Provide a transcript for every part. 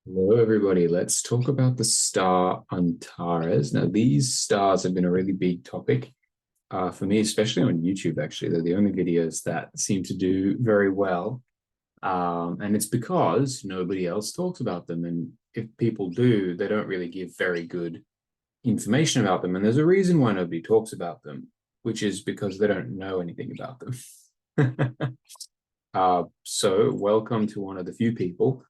Hello, everybody. Let's talk about the star Antares. Now, these stars have been a really big topic for me, especially on YouTube, actually. They're the only videos that seem to do very well. And it's because nobody else talks about them. And if people do, they don't really give very good information about them. And there's a reason why nobody talks about them, which is because they don't know anything about them. So, welcome to one of the few people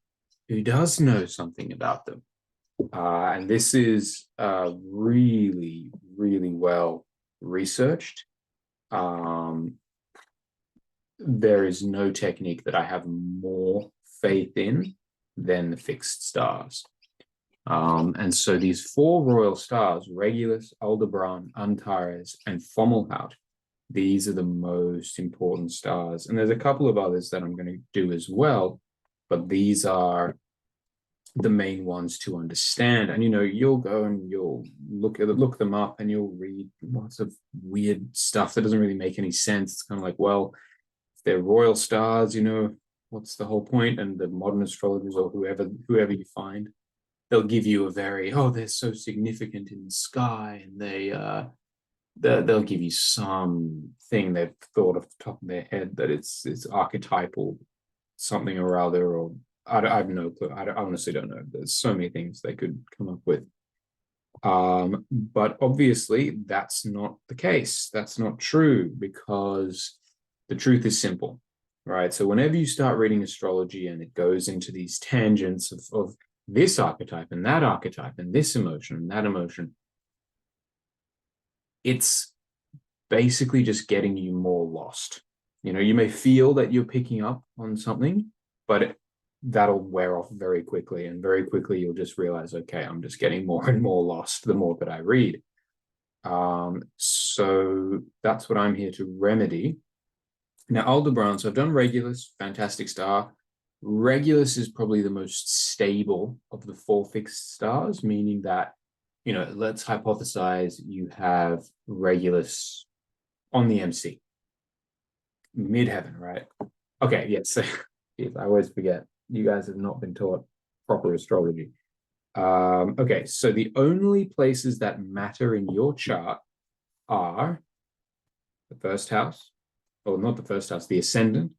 who does know something about them. And this is really, really well researched. Um, there is no technique that I have more faith in than the fixed stars. And so these four royal stars, Regulus, Aldebaran, Antares, and Fomalhaut, these are the most important stars. And there's a couple of others that I'm going to do as well, but these are the main ones to understand. And you'll go and you'll look them up and you'll read lots of weird stuff that doesn't really make any sense. It's kind of like, well, if they're royal stars, what's the whole point? And the modern astrologers or whoever you find, they'll give you a very, oh, they're so significant in the sky, and they'll give you some thing they've thought off the top of their head that it's archetypal something or other, or I have no clue. I honestly don't know. There's so many things they could come up with. But obviously, that's not the case. That's not true, because the truth is simple, right? So whenever you start reading astrology and it goes into these tangents of this archetype and that archetype and this emotion and that emotion, it's basically just getting you more lost. You may feel that you're picking up on something, but that'll wear off very quickly. And very quickly, you'll just realize, okay, I'm just getting more and more lost the more that I read. So that's what I'm here to remedy. Now, Aldebaran, so I've done Regulus, fantastic star. Regulus is probably the most stable of the four fixed stars, meaning that, let's hypothesize you have Regulus on the MC, midheaven, right? Okay, yes. Yes, I always forget. You guys have not been taught proper astrology. Okay, so the only places that matter in your chart are the first house, or not the first house, the ascendant,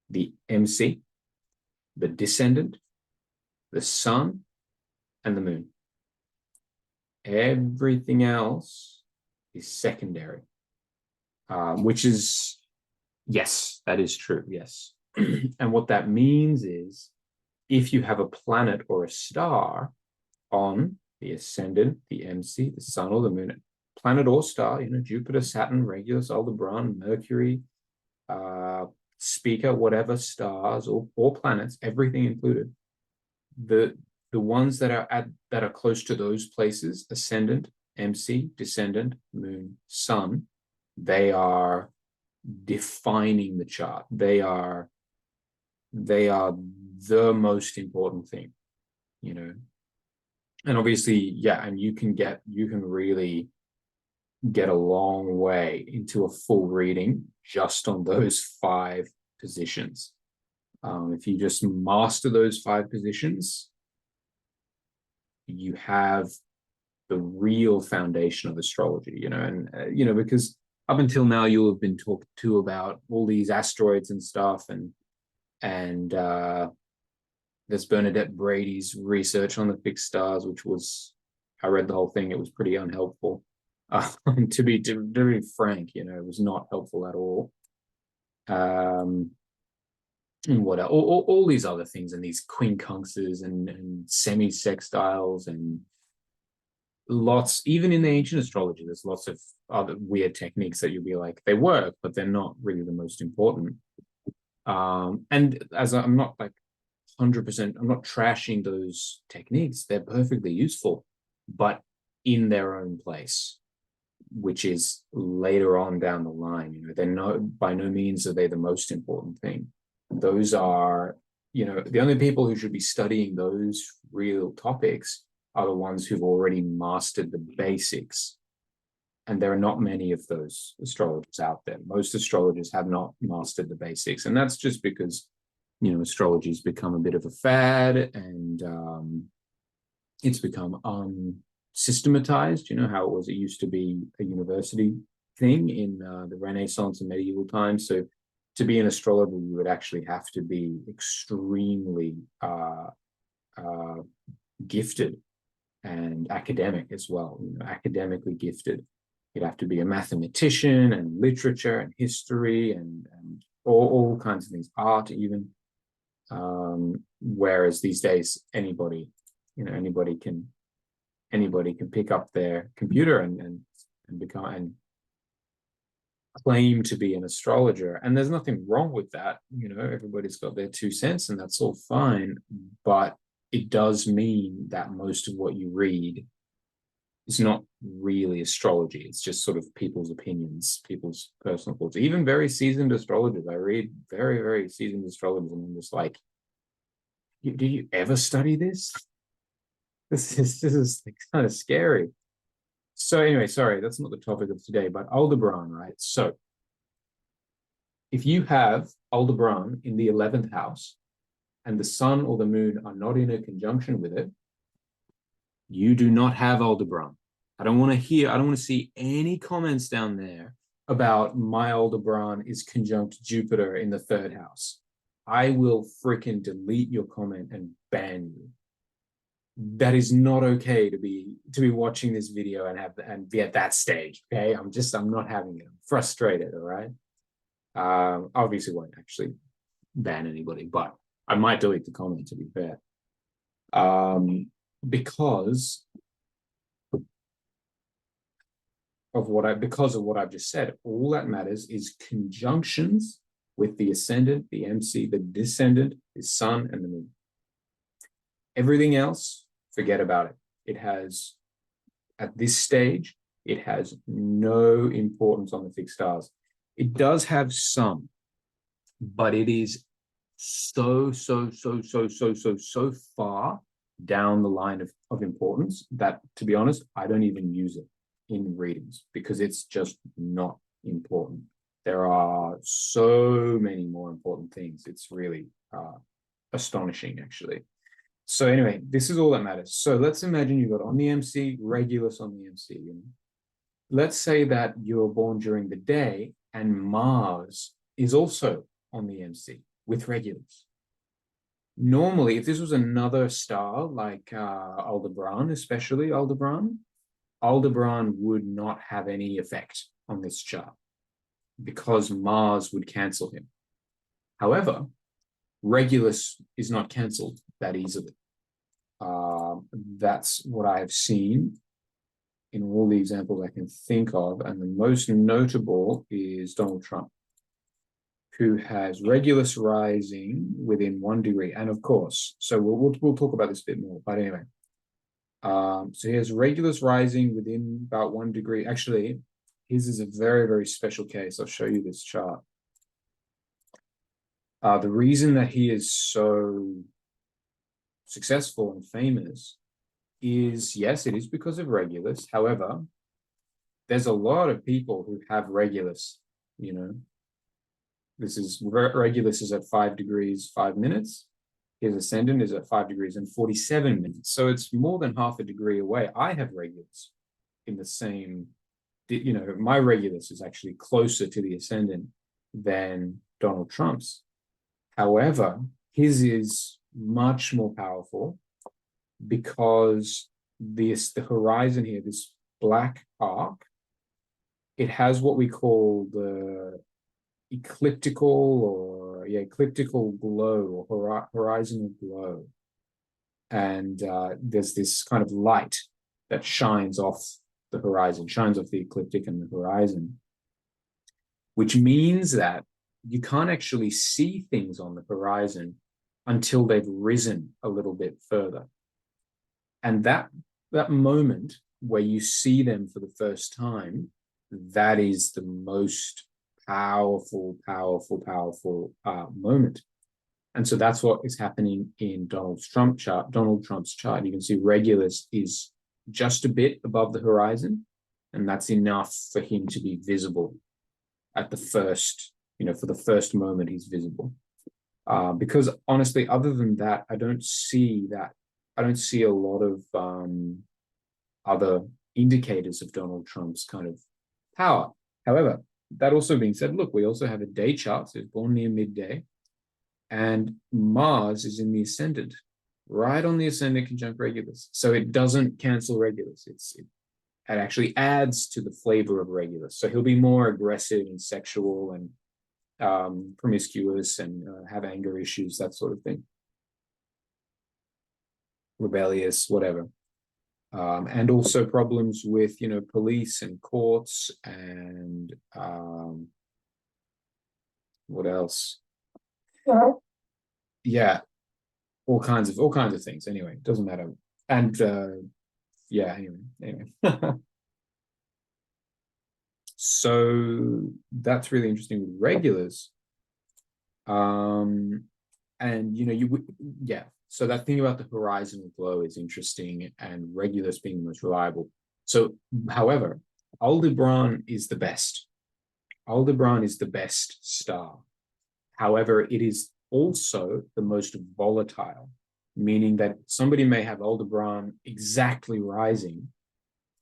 the MC, the descendant, the sun, and the moon. Everything else is secondary, which is, yes, that is true, yes. And what that means is, if you have a planet or a star on the ascendant, the MC, the sun, or the moon, planet or star, Jupiter, Saturn, Regulus, Aldebaran, Mercury, Speaker, whatever stars or planets, everything included, the ones that are close to those places, ascendant, MC, descendant, moon, sun, they are defining the chart. They are the most important thing, and obviously, yeah, and you can really get a long way into a full reading just on those five positions. If you just master those five positions, you have the real foundation of astrology, and because up until now you'll have been talked to about all these asteroids and stuff, and there's Bernadette Brady's research on the fixed stars, which was, I read the whole thing. It was pretty unhelpful. To be frank, it was not helpful at all. And what all these other things, and these quincunxes and semi-sextiles and lots, even in the ancient astrology, there's lots of other weird techniques that you'll be like, they work, but they're not really the most important. And as I'm not like 100%, I'm not trashing those techniques. They're perfectly useful, but in their own place, which is later on down the line. They're by no means are they the most important thing. Those are, the only people who should be studying those real topics are the ones who've already mastered the basics. And there are not many of those astrologers out there. Most astrologers have not mastered the basics. And that's just because astrology's become a bit of a fad, and it's become systematized. How it was. It used to be a university thing in the Renaissance and medieval times. So to be an astrologer, you would actually have to be extremely gifted and academic as well, academically gifted. You'd have to be a mathematician and literature and history and all kinds of things, art even. Whereas these days, anybody can pick up their computer and become and claim to be an astrologer. And there's nothing wrong with that. Everybody's got their 2 cents, and that's all fine. But it does mean that most of what you read is not really astrology. It's just sort of people's opinions, people's personal thoughts. Even very seasoned astrologers. I read very, very seasoned astrologers, and I'm just like, do you ever study this? This is like kind of scary. So anyway, sorry, that's not the topic of today, but Aldebaran, right? So if you have Aldebaran in the 11th house and the sun or the moon are not in a conjunction with it, you do not have Aldebaran. I don't want to see any comments down there about my Aldebaran is conjunct Jupiter in the 3rd house. I will freaking delete your comment and ban you. That is not okay to be watching this video and be at that stage. Okay, I'm not having it. I'm frustrated. All right. Obviously won't actually ban anybody, but I might delete the comment, to be fair. Because of what I've just said. All that matters is conjunctions with the ascendant, the MC, the descendant, the sun, and the moon. Everything else, forget about it. It has, at this stage, it has no importance on the fixed stars. It does have some, but it is so far down the line of importance that, to be honest, I don't even use it in readings because it's just not important. There are so many more important things. It's really astonishing, actually. So anyway, this is all that matters. So let's imagine you got on the MC, Regulus on the MC. Let's say that you're born during the day and Mars is also on the MC with Regulus. Normally, if this was another star like Aldebaran, especially Aldebaran would not have any effect on this chart because Mars would cancel him. However, Regulus is not cancelled that easily. That's what I have seen in all the examples I can think of, and the most notable is Donald Trump, who has Regulus rising within 1 degree, and of course, so we'll talk about this a bit more. But anyway, so he has Regulus rising within about 1 degree. Actually, his is a very, very special case. I'll show you this chart. The reason that he is so successful and famous is, yes, it is because of Regulus. However, there's a lot of people who have Regulus, Regulus is at 5 degrees, 5 minutes. His ascendant is at 5 degrees and 47 minutes. So it's more than half a degree away. I have Regulus in the same, my Regulus is actually closer to the ascendant than Donald Trump's. However, his is much more powerful because the horizon here, this black arc, it has what we call the ecliptical glow or horizontal glow. And there's this kind of light that shines off the horizon, shines off the ecliptic and the horizon, which means that you can't actually see things on the horizon until they've risen a little bit further. And that moment where you see them for the first time, that is the most powerful moment. And so that's what is happening in Donald Trump's chart. You can see Regulus is just a bit above the horizon, and that's enough for him to be visible at the first, for the first moment he's visible. Because honestly, other than that, I don't see that. I don't see a lot of other indicators of Donald Trump's kind of power. However, that also being said, look, we also have a day chart. So he's born near midday, and Mars is in the ascendant, right on the ascendant conjunct Regulus. So it doesn't cancel Regulus. It actually adds to the flavor of Regulus. So he'll be more aggressive and sexual and promiscuous and have anger issues, that sort of thing. Rebellious, whatever. And also problems with, police and courts and what else? Yeah, all kinds of things. Anyway, it doesn't matter. And yeah, anyway. So that's really interesting with regulars. And yeah. So that thing about the horizontal glow is interesting, and Regulus being the most reliable. So, however, Aldebaran is the best. Aldebaran is the best star. However, it is also the most volatile, meaning that somebody may have Aldebaran exactly rising,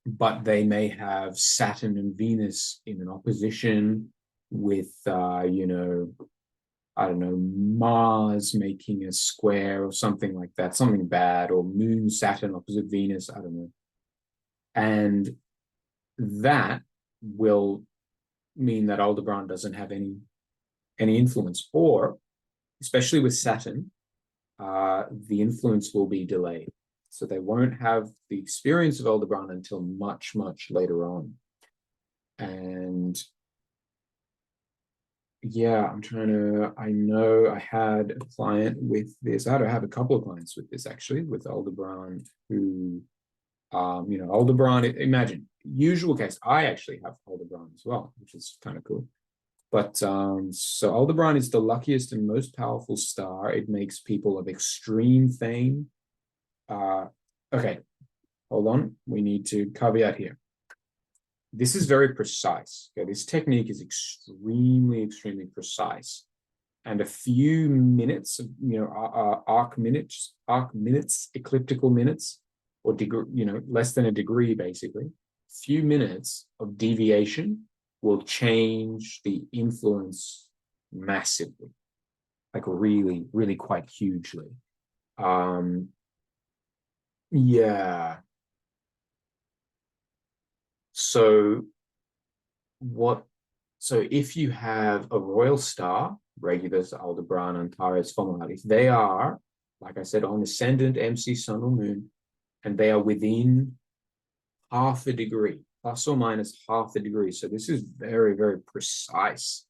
but they may have Saturn and Venus in an opposition with, I don't know, Mars making a square or something like that, something bad, or Moon, Saturn opposite Venus, I don't know. And that will mean that Aldebaran doesn't have any influence, or especially with Saturn, the influence will be delayed. So they won't have the experience of Aldebaran until much, much later on. And yeah, I know I had a client with this. I have a couple of clients with this actually, with Aldebaran, who, Aldebaran, imagine, usual case, I actually have Aldebaran as well, which is kind of cool. But so Aldebaran is the luckiest and most powerful star. It makes people of extreme fame. Okay, hold on. We need to caveat here. This is very precise. Okay, this technique is extremely, extremely precise. And a few minutes, arc minutes, ecliptical minutes, or degree, less than a degree, basically. A few minutes of deviation will change the influence massively, like really, really quite hugely. Yeah. So if you have a royal star, Regulus, Aldebaran, and Taurus, if they are, like I said, on ascendant, MC, Sun, or Moon, and they are within half a degree, plus or minus half a degree. So this is very, very precise.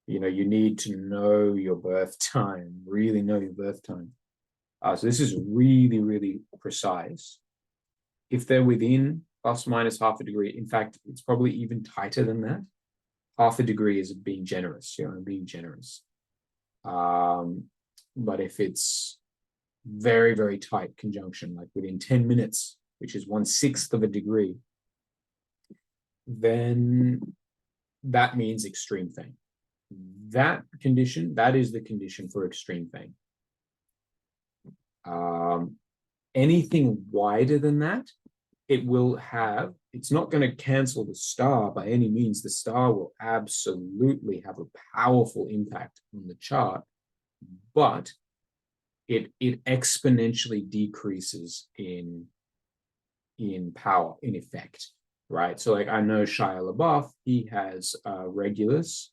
You need to know your birth time, really know your birth time. So this is really, really precise. If they're within plus minus half a degree, in fact, it's probably even tighter than that. Half a degree is being generous, being generous. But if it's very, very tight conjunction, like within 10 minutes, which is 1/6 of a degree, then that means extreme fame. That is the condition for extreme fame. Anything wider than that, it's not going to cancel the star by any means. The star will absolutely have a powerful impact on the chart, but it exponentially decreases in power, in effect, right? So like I know Shia LaBeouf, he has Regulus,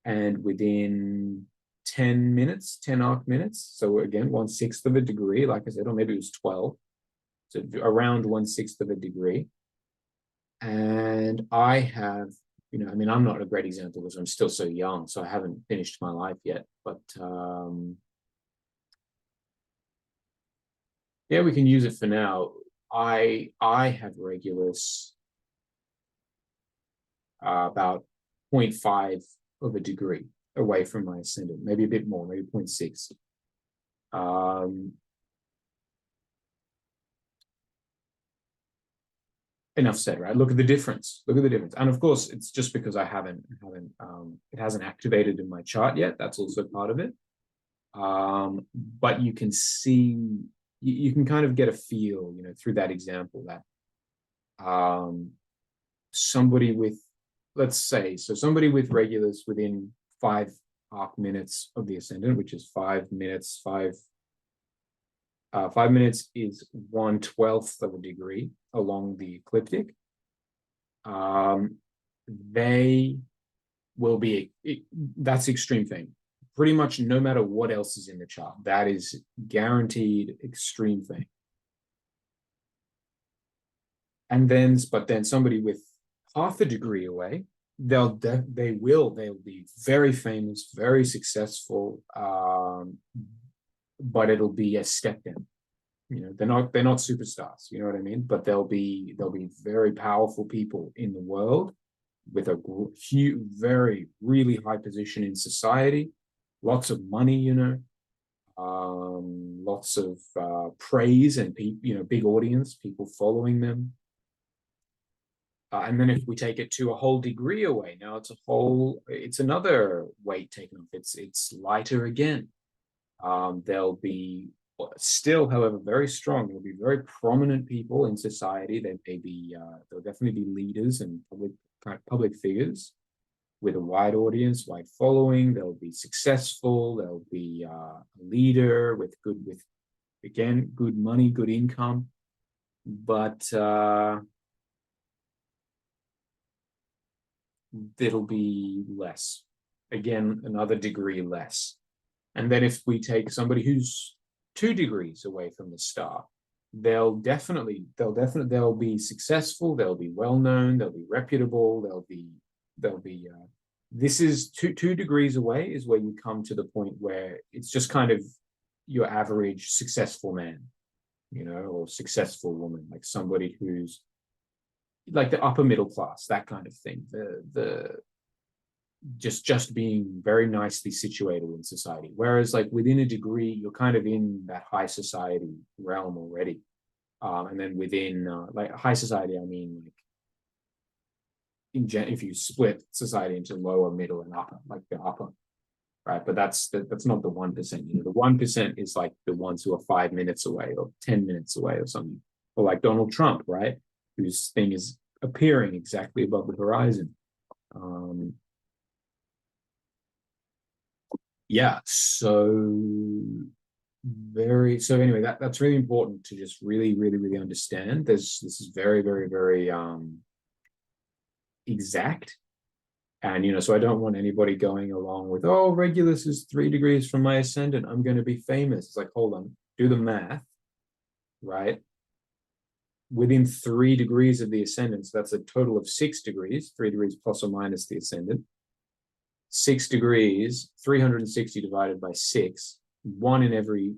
and within 10 minutes, 10 arc minutes, so again, 1/6 of a degree, like I said, or maybe it was 12, so around 1/6 of a degree. And I have, I'm not a great example because I'm still so young, so I haven't finished my life yet, but yeah, we can use it for now. I have Regulus about 0.5 of a degree away from my ascendant, maybe a bit more, maybe 0.6. Enough said, right? Look at the difference. And of course, it's just because it hasn't activated in my chart yet. That's also part of it. But you can see, you can kind of get a feel, through that example that somebody with, let's say, so somebody with Regulus within 5 arc minutes of the ascendant, which is 5 minutes, 5 minutes is 1/12 of a degree along the ecliptic. They will be, that's extreme thing. Pretty much no matter what else is in the chart, that is guaranteed extreme thing. And then, but then somebody with half a degree away, they'll be very famous, very successful, but it'll be a step down. They're not superstars, you know what I mean? But they'll be very powerful people in the world with a huge, very, really high position in society, lots of money, lots of praise and big audience, people following them. And then if we take it to a whole degree away, now it's another weight taken off. It's lighter again. They'll be still, however, very strong. They'll be very prominent people in society. They'll definitely be leaders and public figures with a wide audience, wide following. They'll be successful. They'll be a leader with good money, good income. But it'll be less. Again, another degree less. And then if we take somebody who's 2 degrees away from the star, they'll be successful, they'll be well known, they'll be reputable, this is 2 degrees away is where you come to the point where it's just kind of your average successful man, or successful woman, like somebody who's like the upper middle class, that kind of thing. Just being very nicely situated in society. Whereas like within a degree, you're kind of in that high society realm already. And then within like high society, I mean, like if you split society into lower, middle, and upper, like the upper, right? But that's not the 1%. The 1% is like the ones who are 5 minutes away or 10 minutes away or something. Or like Donald Trump, right? Whose thing is appearing exactly above the horizon. So anyway, that's really important to just really, really, really understand. This is very, very, very exact. And so I don't want anybody going along with, oh, Regulus is 3 degrees from my ascendant, I'm going to be famous. It's like, hold on, do the math, right? Within 3 degrees of the ascendant, so that's a total of 6 degrees, 3 degrees plus or minus the ascendant. 6 degrees, 360 divided by 6, one in every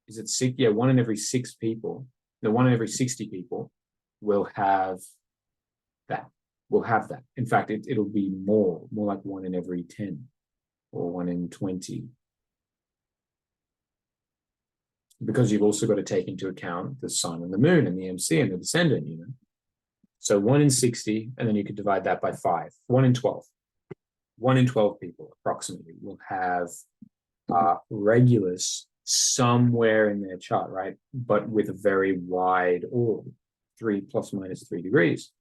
6? Yeah, 1 in every 6 people, no, 1 in every 60 people will have that. In fact, it'll be more like 1 in every 10 or 1 in 20. Because you've also got to take into account the sun and the moon and the MC and the descendant, So 1 in 60, and then you could divide that by 5. 1 in 12. 1 in 12 people approximately will have Regulus somewhere in their chart, right? But with a very wide orb, 3 plus minus 3 degrees.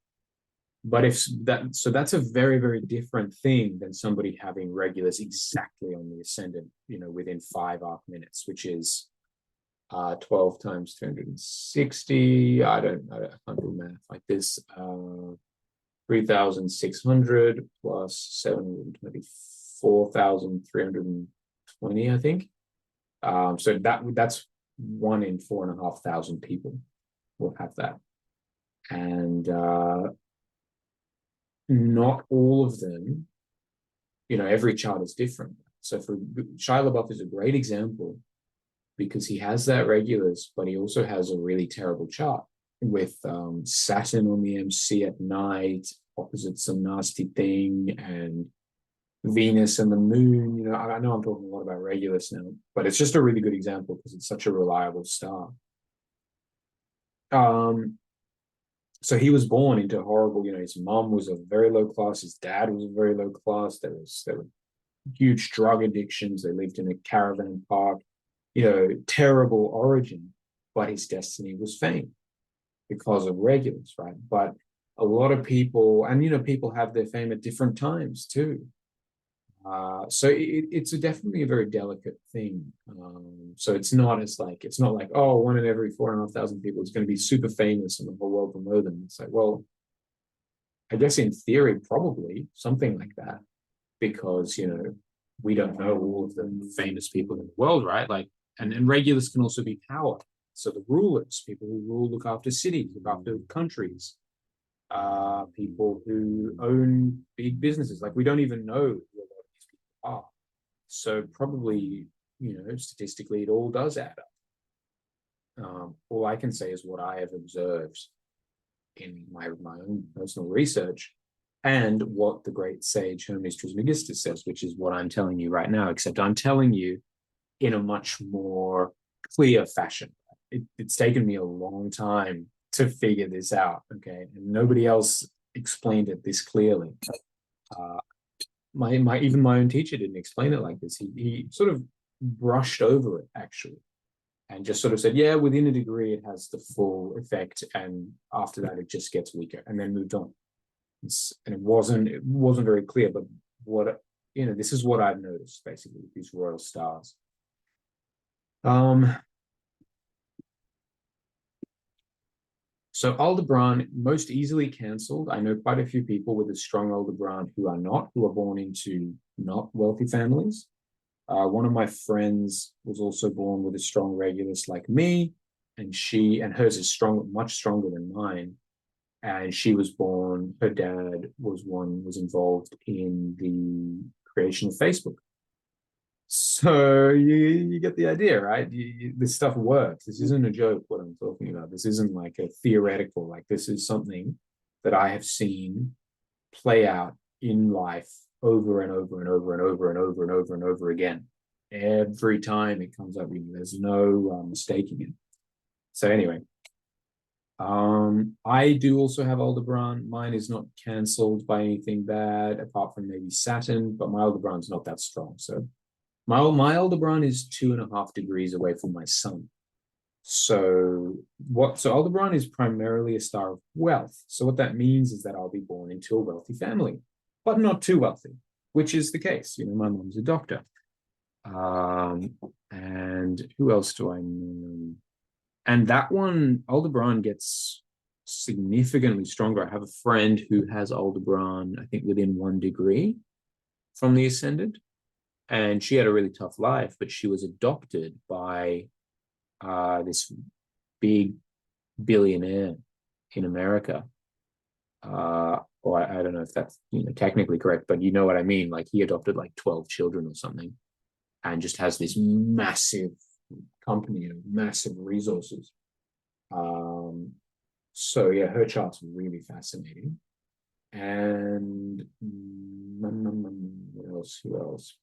But that's a very, very different thing than somebody having Regulus exactly on the ascendant, within 5 arc minutes, which is 12 times 360. I can't do math like this. 3,600 plus 724,320, I think. So that's 1 in 4,500 people will have that. And not all of them, every chart is different. So for Shia LaBeouf is a great example because he has that Regulus, but he also has a really terrible chart with Saturn on the MC at night, opposite some nasty thing, and Venus and the moon. I know I'm talking a lot about Regulus now, but it's just a really good example because it's such a reliable star. So he was born into horrible, his mom was a very low class, his dad was a very low class. There were huge drug addictions. They lived in a caravan park, terrible origin, but his destiny was fame because of Regulus, right? But a lot of people, and people have their fame at different times too. So it's definitely a very delicate thing. So it's not like, oh, one in every 4,500 people is going to be super famous and the whole world will know them. It's like, well, I guess in theory, probably something like that, because we don't know all of the famous people in the world, right? Like, and Regulus can also be power. So the rulers, people who rule, look after cities, look after countries, people who own big businesses. Like, we don't even know who a lot of these people are. So probably, statistically, it all does add up. All I can say is what I have observed in my own personal research, and what the great sage Hermes Trismegistus says, which is what I'm telling you right now, except I'm telling you in a much more clear fashion. It's taken me a long time to figure this out, okay? And nobody else explained it this clearly. Even my own teacher didn't explain it like this. He sort of brushed over it, actually, and just sort of said, yeah, within a degree, it has the full effect, and after that, it just gets weaker, and then moved on. And it wasn't very clear, but this is what I've noticed basically with these royal stars. So Aldebaran, most easily cancelled. I know quite a few people with a strong Aldebaran who are born into not wealthy families. One of my friends was also born with a strong Regulus like me, and hers is much stronger than mine. And she was born, her dad was involved in the creation of Facebook. So you get the idea, right? This stuff works. This isn't a joke, what I'm talking about. This isn't like a theoretical, like, this is something that I have seen play out in life over and over and over and over and over and over and over again. Every time it comes up, there's no mistaking it. So anyway, I do also have Aldebaran. Mine is not cancelled by anything bad, apart from maybe Saturn, but my Aldebaran's not that strong. So my Aldebaran is 2.5 degrees away from my sun. So Aldebaran is primarily a star of wealth. So what that means is that I'll be born into a wealthy family, but not too wealthy, which is the case. My mom's a doctor. And who else do I know? And that one, Aldebaran gets significantly stronger. I have a friend who has Aldebaran, I think, within 1 degree from the ascendant. And she had a really tough life, but she was adopted by this big billionaire in America. Or I don't know if that's technically correct, but you know what I mean. Like, he adopted like 12 children or something, and just has this massive company and massive resources. So yeah, her chart's really fascinating. And what else? Who else?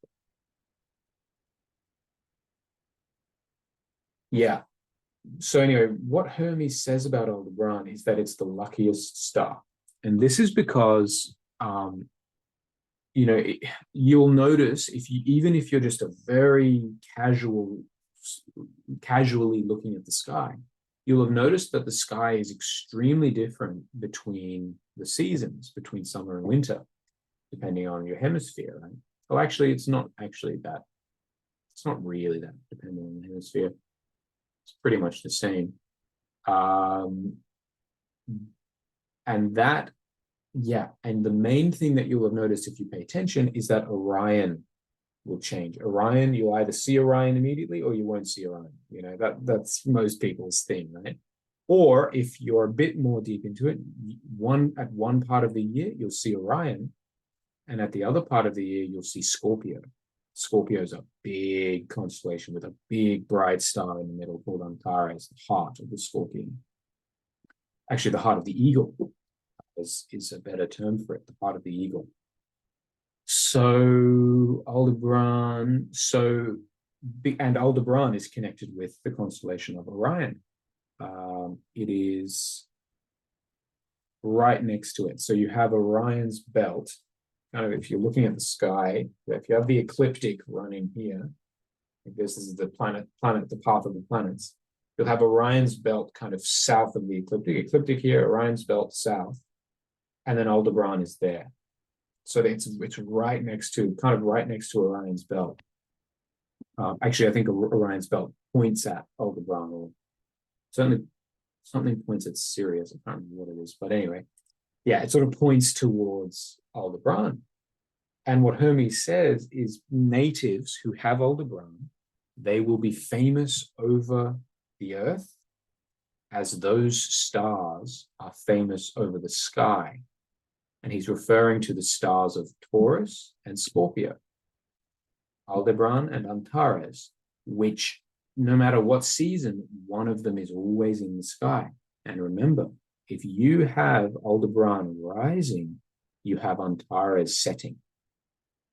Yeah. So anyway, what Hermes says about Aldebaran is that it's the luckiest star. And this is because, you'll notice even if you're just a very casually looking at the sky, you'll have noticed that the sky is extremely different between the seasons, between summer and winter, depending on your hemisphere, right? Well, actually, it's not really that, depending on the hemisphere. It's pretty much the same. And the main thing that you'll have noticed if you pay attention is that Orion will change. Orion, you'll either see Orion immediately or you won't see Orion. That's most people's thing, right? Or if you're a bit more deep into it, at one part of the year, you'll see Orion, and at the other part of the year, you'll see Scorpio. Scorpio is a big constellation with a big bright star in the middle called Antares, the heart of the scorpion. Actually, the heart of the eagle is a better term for it, the heart of the eagle. So Aldebaran, and Aldebaran is connected with the constellation of Orion. It is right next to it. So you have Orion's belt, kind of, if you're looking at the sky, if you have the ecliptic running here, if this is the the path of the planets, you'll have Orion's belt kind of south of the ecliptic here, Orion's belt south, and then Aldebaran is there. So it's right next to, kind of right next to Orion's belt. Actually, I think Orion's belt points at Aldebaran, or certainly something points at Sirius. I can't remember what it is, but anyway, yeah, it sort of points towards Aldebaran. And what Hermes says is natives who have Aldebaran, they will be famous over the earth as those stars are famous over the sky. And he's referring to the stars of Taurus and Scorpio, Aldebaran and Antares, which no matter what season, one of them is always in the sky. And remember, if you have Aldebaran rising, you have Antares setting,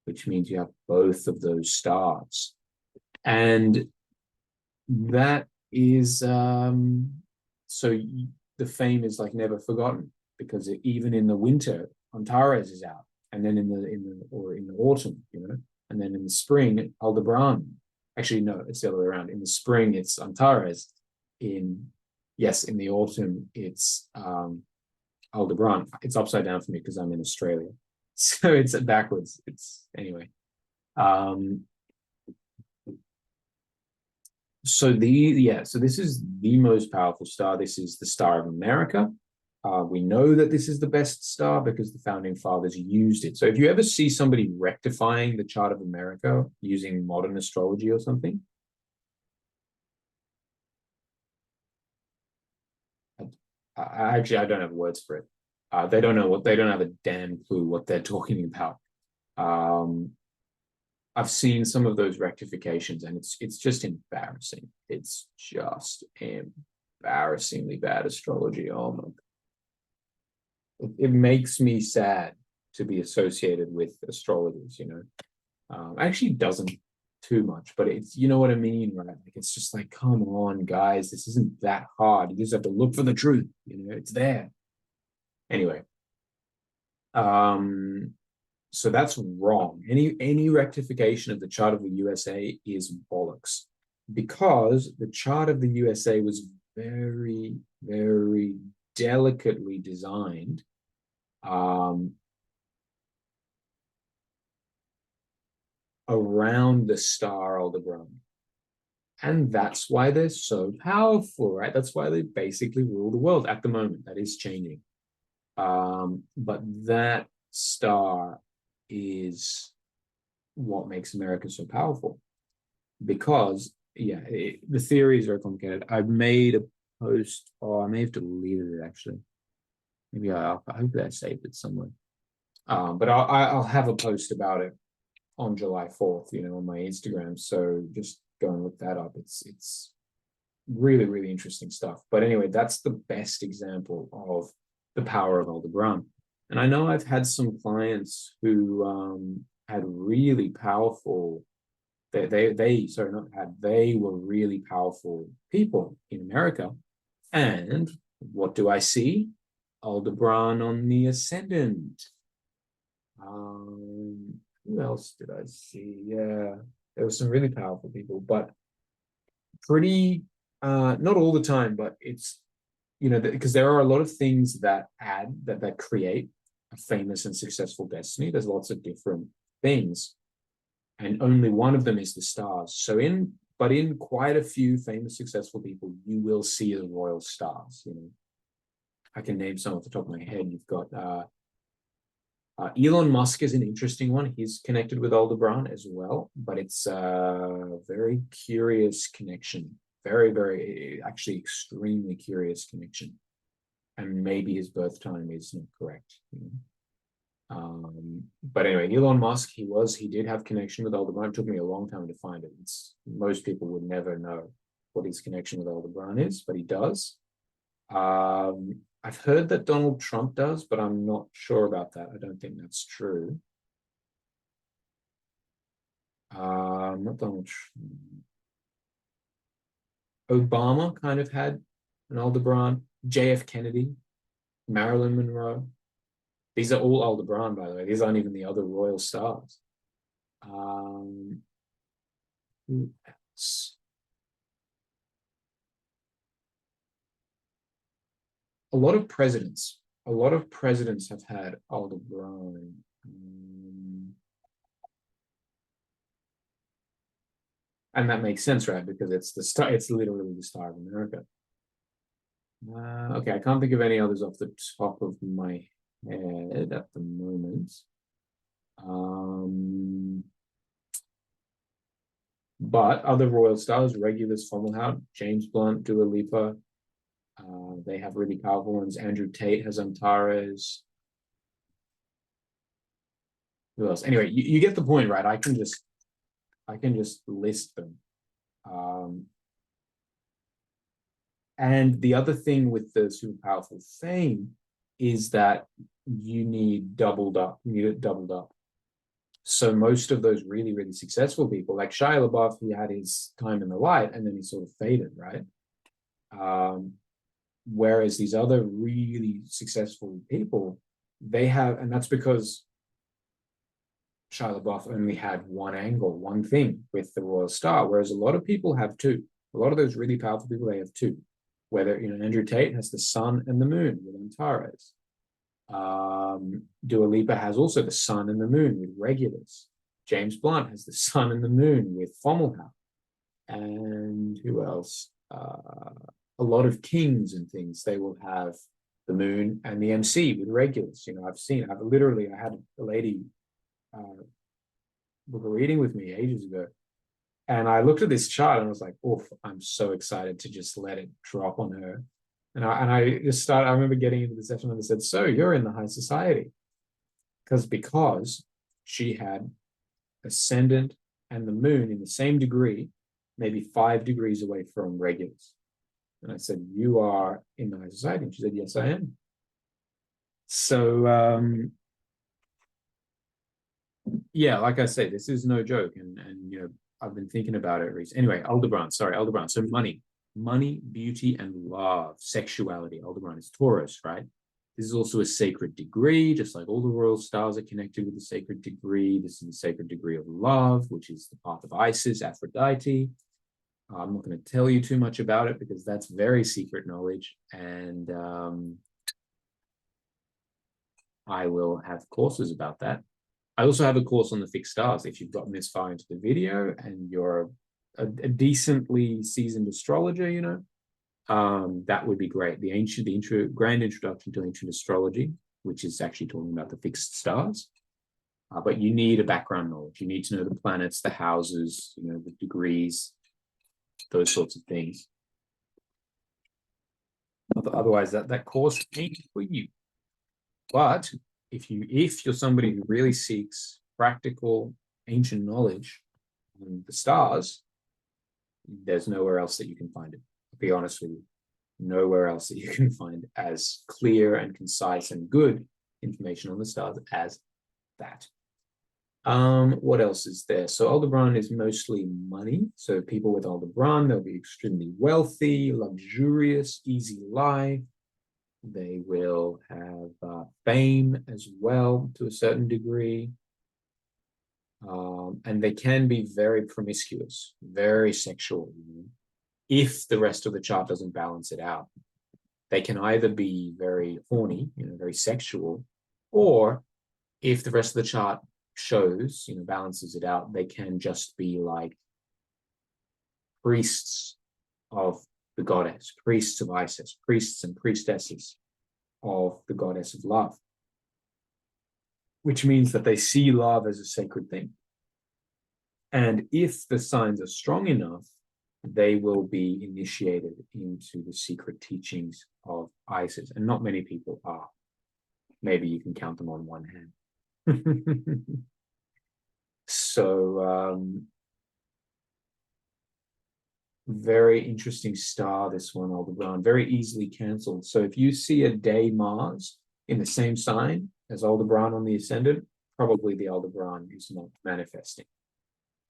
which means you have both of those stars. And that is, so the fame is like never forgotten, because even in the winter, Antares is out, and then in the autumn, and then in the spring, Aldebaran. Actually, no, it's the other way around. In the spring, it's Antares. In the autumn, it's Aldebaran. It's upside down for me because I'm in Australia, so it's backwards. It's anyway. So this is the most powerful star. This is the Star of America. We know that this is the best star because the founding fathers used it. So if you ever see somebody rectifying the chart of America using modern astrology or something, I don't have words for it. They don't have a damn clue what they're talking about. I've seen some of those rectifications, and it's just embarrassing. It's just embarrassingly bad astrology. Oh my God. It makes me sad to be associated with astrologers, actually doesn't too much, but it's, you know what I mean, right? Like, it's just like, come on, guys, this isn't that hard. You just have to look for the truth, it's there. Anyway, so that's wrong. Any rectification of the chart of the USA is bollocks, because the chart of the USA was very, very delicately designed around the star Aldebaran. And that's why they're so powerful, right? That's why they basically rule the world at the moment. That is changing. But that star is what makes America so powerful. Because, the theories are complicated. I've made a post, I may have deleted it actually. Maybe I hope that I saved it somewhere. But I'll have a post about it on July 4th, on my Instagram. So just go and look that up. It's really, really interesting stuff. But anyway, that's the best example of the power of Aldebaran. And I know I've had some clients who had really powerful, they were really powerful people in America. And what do I see? Aldebaran on the ascendant. Who else did I see? Yeah, there were some really powerful people, but pretty, not all the time, but it's, because there are a lot of things that create a famous and successful destiny. There's lots of different things, and only one of them is the stars. So in quite a few famous, successful people, you will see the royal stars. I can name some off the top of my head. You've got Elon Musk is an interesting one. He's connected with Aldebaran as well, but it's a very curious connection. Very, very, actually extremely curious connection. And maybe his birth time is not correct. But anyway, Elon Musk, he did have connection with Aldebaran. It took me a long time to find it. Most people would never know what his connection with Aldebaran is, but he does. I've heard that Donald Trump does, but I'm not sure about that. I don't think that's true. Not Donald Trump. Obama kind of had an Aldebaran. JF Kennedy, Marilyn Monroe. These are all Aldebaran, by the way. These aren't even the other royal stars. Who else? A lot of presidents. A lot of presidents have had Aldebaran. And that makes sense, right? Because it's the star, it's literally the Star of America. Okay, I can't think of any others off the top of my head at the moment. But other royal stars, Regulus, Fomalhaut, James Blunt, Dua Lipa, they have really powerful ones. Andrew Tate has Antares. Who else? Anyway, you get the point, right? I can just list them. And the other thing with the super powerful fame is that you need doubled up. You need it doubled up. So most of those really, really successful people, like Shia LaBeouf, he had his time in the light and then he sort of faded, right? Whereas these other really successful people, they have, and that's because Shia LaBeouf only had one angle, one thing with the royal star, whereas a lot of people have two. A lot of those really powerful people, they have two. Whether, Andrew Tate has the sun and the moon with Antares. Dua Lipa has also the sun and the moon with Regulus. James Blunt has the sun and the moon with Fomalhaut. And who else? A lot of kings and things, they will have the moon and the MC with Regulus. I had a lady book a reading with me ages ago. And I looked at this chart and I was like, "Oh, I'm so excited to just let it drop on her." And I just started. I remember getting into the session and they said, "So you're in the high society," because she had ascendant and the moon in the same degree, maybe 5 degrees away from Regulus. And I said, "You are in the high society." And she said, "Yes, I am." So yeah, like I say, this is no joke, and I've been thinking about it recently. Anyway, Aldebaran. So money, beauty, and love, sexuality. Aldebaran is Taurus, right? This is also a sacred degree, just like all the royal stars are connected with a sacred degree. This is a sacred degree of love, which is the path of Isis, Aphrodite. I'm not going to tell you too much about it because that's very secret knowledge, and I will have courses about that. I also have a course on the fixed stars. If you've gotten this far into the video and you're a decently seasoned astrologer, that would be great. The grand introduction to ancient astrology, which is actually talking about the fixed stars. But you need a background knowledge. You need to know the planets, the houses, the degrees, those sorts of things. Otherwise, that course ain't for you. But if you're somebody who really seeks practical ancient knowledge on the stars, there's nowhere else that you can find it. I'll be honest with you, nowhere else that you can find as clear and concise and good information on the stars as that. What else is there? So Aldebaran is mostly money. So people with Aldebaran, they'll be extremely wealthy, luxurious, easy life. They will have fame as well to a certain degree. And they can be very promiscuous, very sexual, if the rest of the chart doesn't balance it out. They can either be very horny, very sexual, or if the rest of the chart shows, balances it out, they can just be like priests of the goddess, priests of Isis, priests and priestesses of the goddess of love, which means that they see love as a sacred thing. And if the signs are strong enough, they will be initiated into the secret teachings of Isis. And not many people are. Maybe you can count them on one hand. So, very interesting star, this one, Aldebaran, very easily cancelled. So if you see a day Mars in the same sign as Aldebaran on the ascendant, probably the Aldebaran is not manifesting.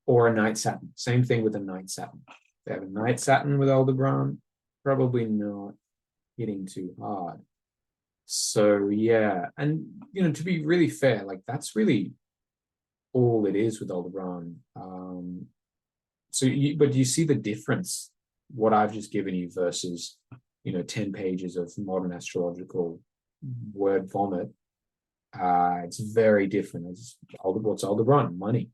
Or a night Saturn, same thing with a night Saturn. They have a night Saturn with Aldebaran, probably not hitting too hard. So yeah, and to be really fair, like that's really all it is with Aldebaran. But do you see the difference? What I've just given you versus 10 pages of modern astrological word vomit. It's very different. What's Aldebaran? Money.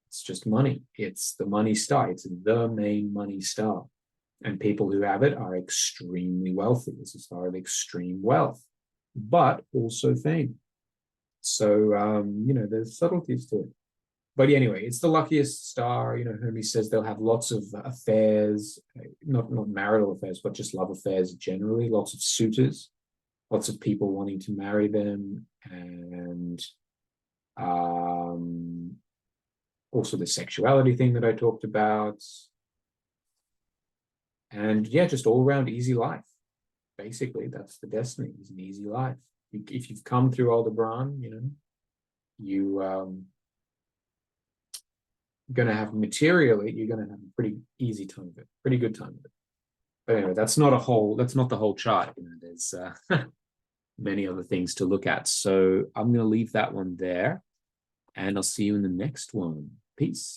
It's just money. It's the money star. It's the main money star. And people who have it are extremely wealthy. It's a star of extreme wealth, but also fame. So, there's subtleties to it. But anyway, it's the luckiest star. Hermes says they'll have lots of affairs, not marital affairs, but just love affairs generally, lots of suitors, lots of people wanting to marry them, and also the sexuality thing that I talked about. And yeah, just all around easy life. Basically, that's the destiny, is an easy life. If you've come through Aldebaran, you going to have materially, you're going to have a pretty easy time of it, pretty good time of it. But anyway, that's not the whole chart. There's many other things to look at. So I'm going to leave that one there, and I'll see you in the next one. Peace.